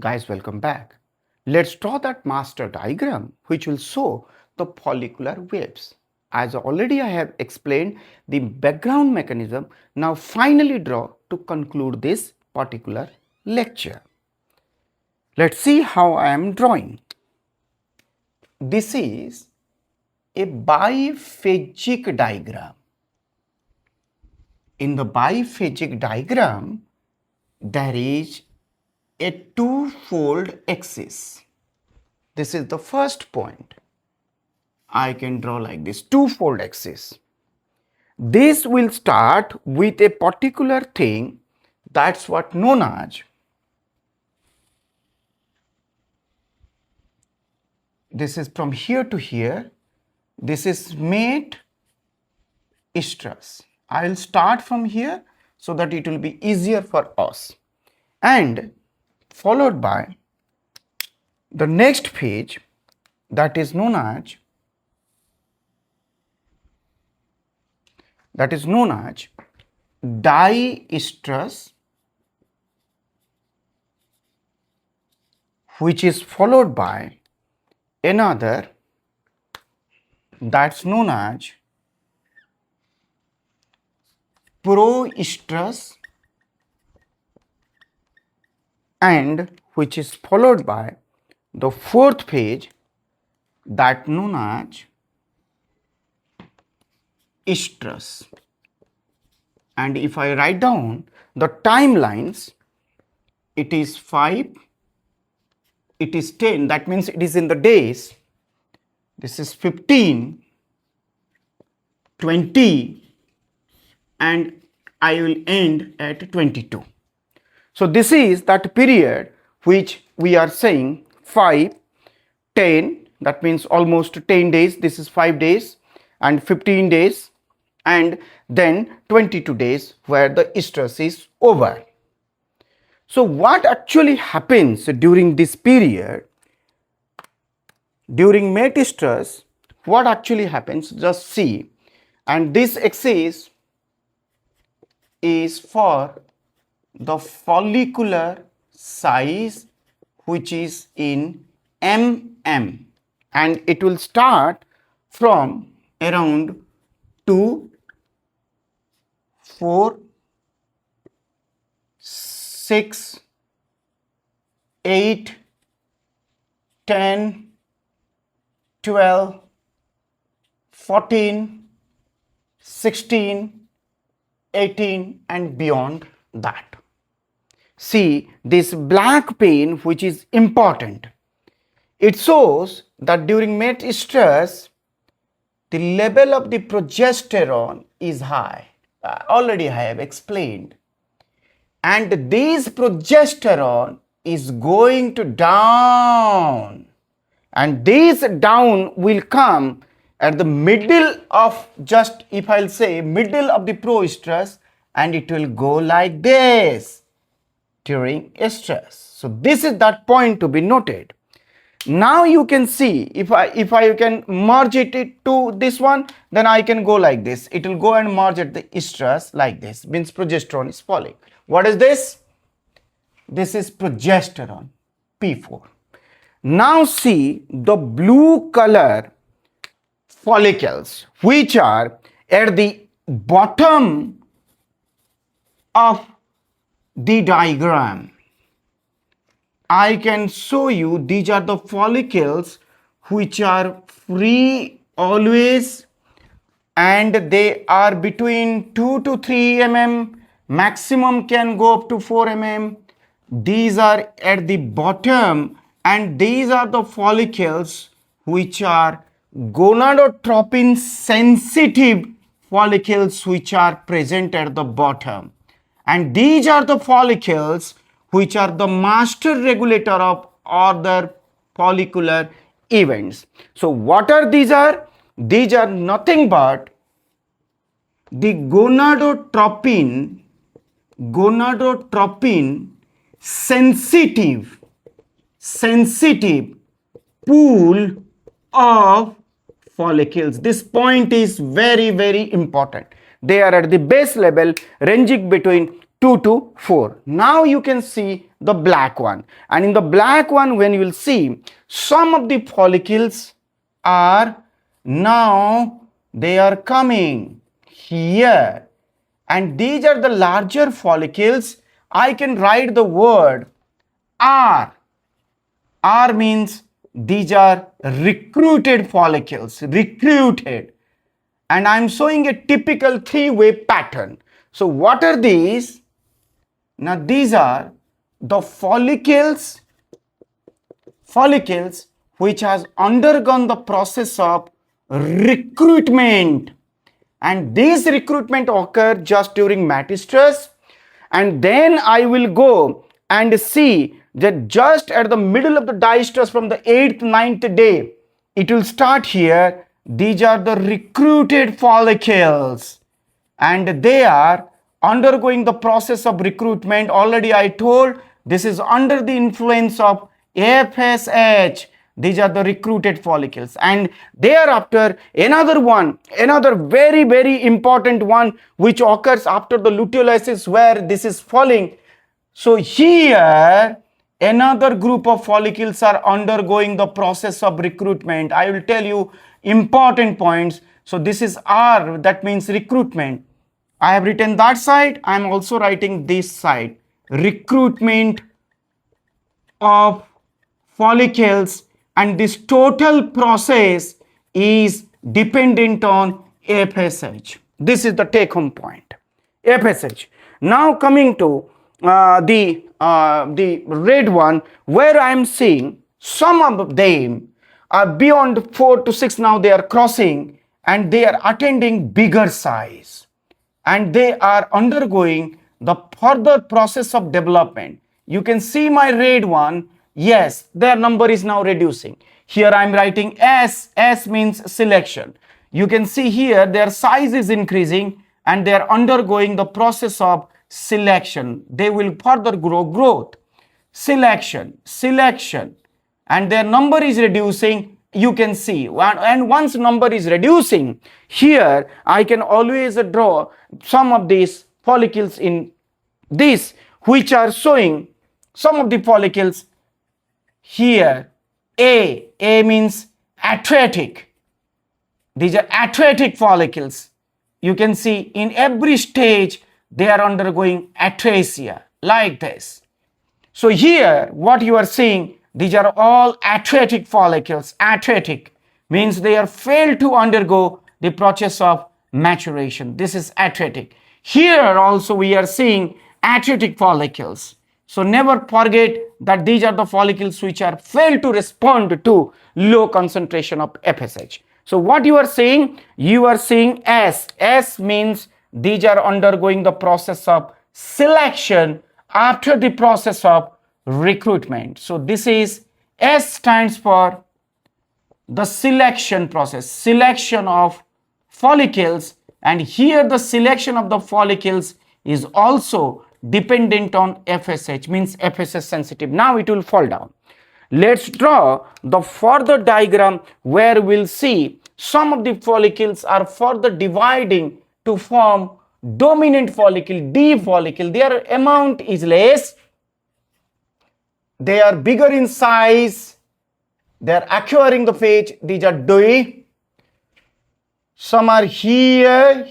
Guys, welcome back. Let's draw that master diagram which will show the follicular waves. As already I have explained the background mechanism, now finally draw to conclude this particular lecture. Let's see how I am drawing. This is a biphasic diagram. In the biphasic diagram, there is a two-fold axis. This is the first point. I can draw like this, two-fold axis. This will start with a particular thing, that's what known as, this is from here to here, this is mate estrus. I will start from here so that it will be easier for us, and followed by the next phase that is known as diestrus, which is followed by another that's known as proestrus, and which is followed by the fourth phase that known as estrus. And if I write down the timelines, it is 5, it is 10, that means it is in the days. This is 15, 20, and I will end at 22. So this is that period which we are saying 5, 10, that means almost 10 days, this is 5 days, and 15 days, and then 22 days where the estrus is over. So what actually happens during this period, during mate estrus, what actually happens, just see, and this axis is for the follicular size which is in mm, and it will start from around 2, 4, 6, 8, 10, 12, 14, 16, 18 and beyond that. See this black pen which is important. It shows that during mate estrus, the level of the progesterone is high. Already I have explained. And this progesterone is going to down. And this down will come at the middle of, just if I'll say middle of the proestrus, and it will go like this during estrus. So this is that point to be noted. Now you can see, if I can merge it to this one, then I can go like this. It will go and merge at the estrus like this, means progesterone is falling. What is this? This is progesterone, P4. Now see the blue color follicles which are at the bottom of the diagram. I can show you these are the follicles which are free always, and they are between 2 to 3 mm, maximum can go up to 4 mm. These are at the bottom, and these are the follicles which are gonadotropin sensitive follicles which are present at the bottom, and these are the follicles which are the master regulator of other follicular events. So what are these are? These are nothing but the gonadotropin sensitive pool of follicles. This point is very, very important. They are at the base level ranging between 2 to 4. Now you can see the black one. And in the black one, when you will see, some of the follicles are now, they are coming here. And these are the larger follicles. I can write the word R. R means these are recruited follicles, recruited. And I'm showing a typical three-way pattern. So what are these? Now these are the follicles which has undergone the process of recruitment. And this recruitment occur just during estrus. And then I will go and see that just at the middle of the diestrus from the 8th, 9th day, it will start here. These are the recruited follicles and they are undergoing the process of recruitment. Already I told this is under the influence of FSH. These are the recruited follicles, and thereafter another very, very important one which occurs after the luteolysis where this is falling. So here another group of follicles are undergoing the process of recruitment. I will tell you important points. So this is R, that means recruitment. I have written that side. I am also writing this side, recruitment of follicles. And this total process is dependent on FSH. This is the take home point, FSH. Now coming to the red one, where I am seeing some of them are beyond 4 to 6 now, they are crossing and they are attaining bigger size and they are undergoing the further process of development. You can see my red one. Yes, their number is now reducing. Here I am writing S. S means selection. You can see here their size is increasing and they are undergoing the process of selection. They will further grow growth. Selection, and their number is reducing. You can see, and once number is reducing, here I can always draw some of these follicles in this which are showing some of the follicles. Here A means atretic. These are atretic follicles. You can see in every stage they are undergoing atresia like this. So here what you are seeing, these are all atretic follicles. Atretic means they are failed to undergo the process of maturation. This is atretic. Here also we are seeing atretic follicles. So never forget that these are the follicles which are failed to respond to low concentration of FSH. So what you are seeing S. S means these are undergoing the process of selection after the process of recruitment. So this is S stands for the selection process, selection of follicles, and here the selection of the follicles is also dependent on FSH, means FSH sensitive. Now it will fall down. Let's draw the further diagram where we'll see some of the follicles are further dividing to form dominant follicle, D follicle. Their amount is less, they are bigger in size, they are acquiring the phase. These are D. Some are here,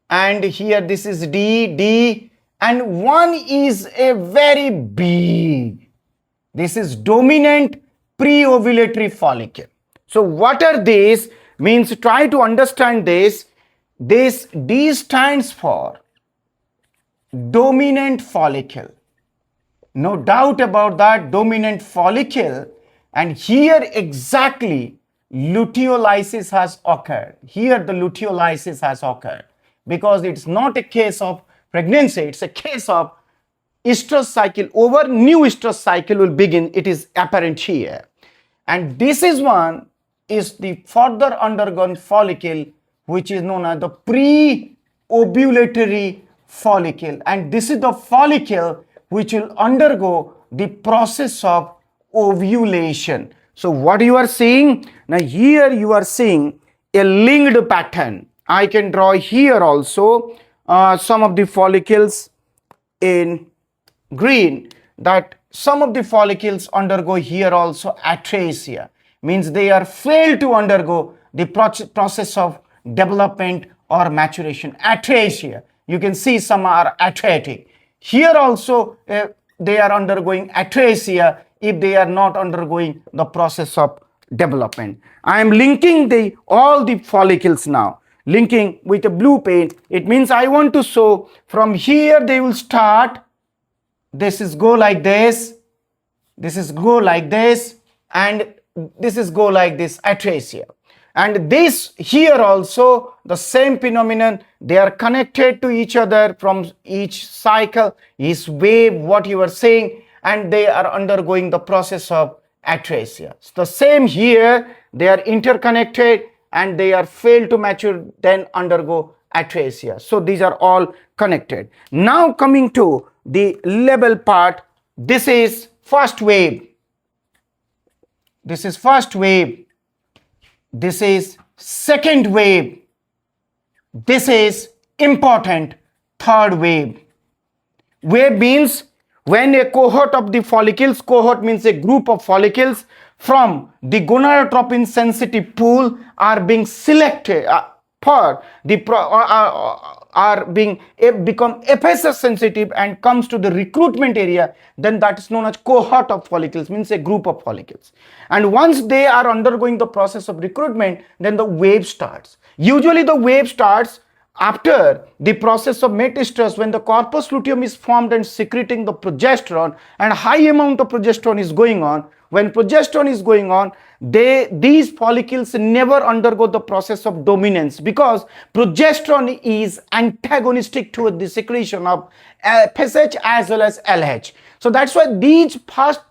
and here this is D, and one is a very big. This is dominant preovulatory follicle. So what are these? Means try to understand this. This D stands for dominant follicle. No doubt about that, dominant follicle. And here exactly luteolysis has occurred. Here the luteolysis has occurred because it's not a case of pregnancy, it's a case of estrous cycle. Over new estrous cycle will begin. It is apparent here. And this is one is the further undergone follicle which is known as the pre-ovulatory follicle, and this is the follicle which will undergo the process of ovulation. So what you are seeing now, here you are seeing a linked pattern. I can draw here also some of the follicles in green. that some of the follicles undergo here also atresia, means they are failed to undergo the process of development or maturation. Atresia, you can see some are atretic. Here also they are undergoing atresia if they are not undergoing the process of development. I am linking all the follicles now, linking with a blue pen. It means I want to show from here they will start. This is go like this, this is go like this, and this is go like this, atresia. And this here also the same phenomenon, they are connected to each other from each cycle, each wave, what you are saying, and they are undergoing the process of atresia. So the same here, they are interconnected and they are failed to mature, then undergo atresia. So these are all connected. Now coming to the level part, this is first wave. This is first wave. This is second wave. This is important third wave. Wave means when a cohort of the follicles, cohort means a group of follicles from the gonadotropin sensitive pool are being selected for the become FSH sensitive and comes to the recruitment area, then that is known as cohort of follicles, means a group of follicles. And once they are undergoing the process of recruitment, then the wave starts. Usually the wave starts after the process of metastress, when the corpus luteum is formed and secreting the progesterone, and high amount of progesterone is going on. When progesterone is going on, these follicles never undergo the process of dominance, because progesterone is antagonistic to the secretion of FSH as well as LH. So that's why these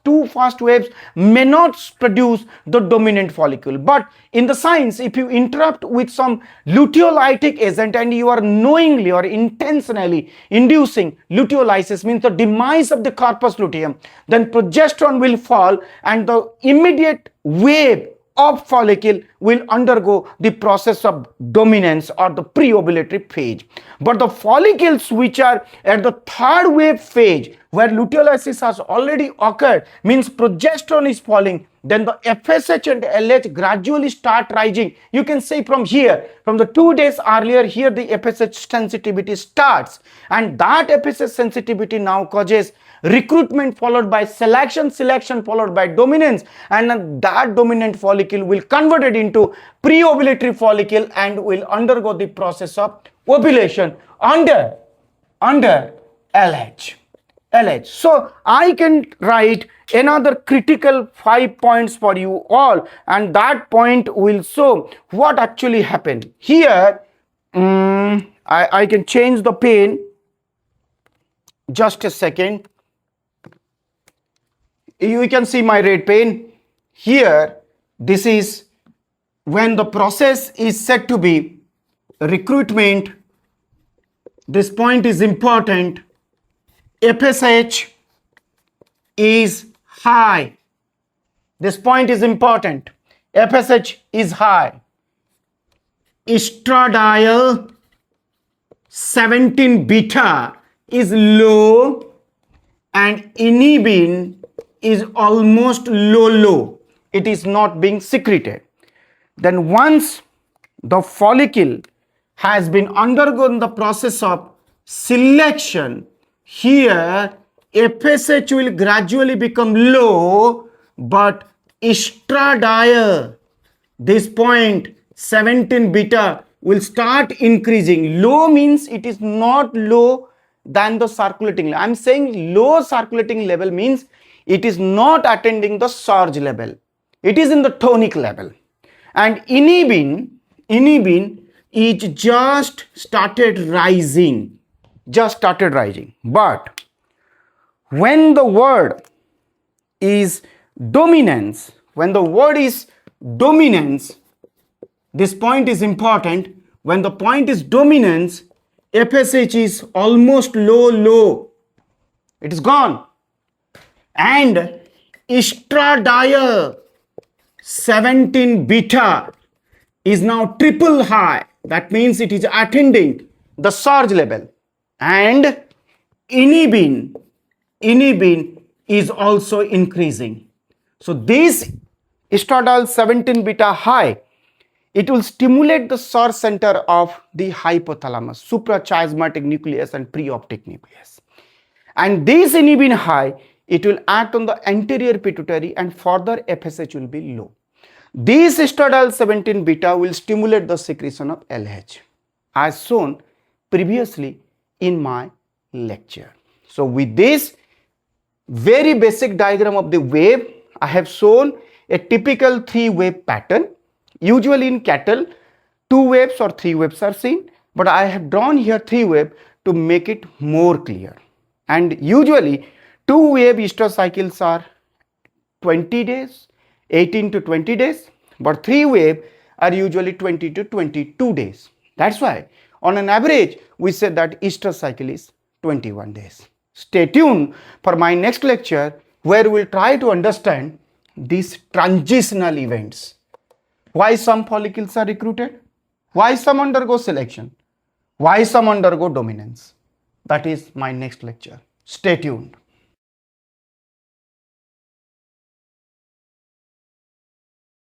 two first waves may not produce the dominant follicle. But in the science, if you interrupt with some luteolytic agent and you are knowingly or intentionally inducing luteolysis, means the demise of the corpus luteum, then progesterone will fall and the immediate wave of follicle will undergo the process of dominance or the pre-ovulatory phase. But the follicles which are at the third wave phase, where luteolysis has already occurred, means progesterone is falling, then the FSH and LH gradually start rising. You can say from here, from the 2 days earlier, here the FSH sensitivity starts, and that FSH sensitivity now causes recruitment followed by selection, selection followed by dominance, and that dominant follicle will convert it into pre-ovulatory follicle and will undergo the process of ovulation under LH. So I can write another critical 5 points for you all, and that point will show what actually happened. Here I can change the pen. Just a second. You can see my red pen. Here, this is when the process is said to be recruitment. This point is important. FSH is high. This point is important. FSH is high. Estradiol 17 beta is low, and inhibin is almost low. It is not being secreted. Then once the follicle has been undergone the process of selection, here FSH will gradually become low, but estradiol, this point 17 beta, will start increasing. Low means it is not low than the circulating level. I am saying low circulating level means it is not attending the surge level. It is in the tonic level. And inhibin is just started rising. But when the word is dominance, this point is important. When the point is dominance, FSH is almost low. It is gone. And estradiol 17 beta is now triple high. That means it is attending the surge level. And inhibin is also increasing. So this estradiol 17 beta high, it will stimulate the source center of the hypothalamus, suprachiasmatic nucleus and preoptic nucleus. And this inhibin high, it will act on the anterior pituitary and further FSH will be low. This estradiol 17 beta will stimulate the secretion of LH as shown previously in my lecture. So with this very basic diagram of the wave, I have shown a typical 3-wave pattern. Usually in cattle, 2 waves or 3 waves are seen, but I have drawn here 3 waves to make it more clear. And usually 2-wave estrous cycles are 20 days, 18 to 20 days, but 3-wave are usually 20 to 22 days. That's why on an average we say that estrous cycle is 21 days. Stay tuned for my next lecture where we will try to understand these transitional events. Why some follicles are recruited, why some undergo selection, why some undergo dominance. That is my next lecture. Stay tuned.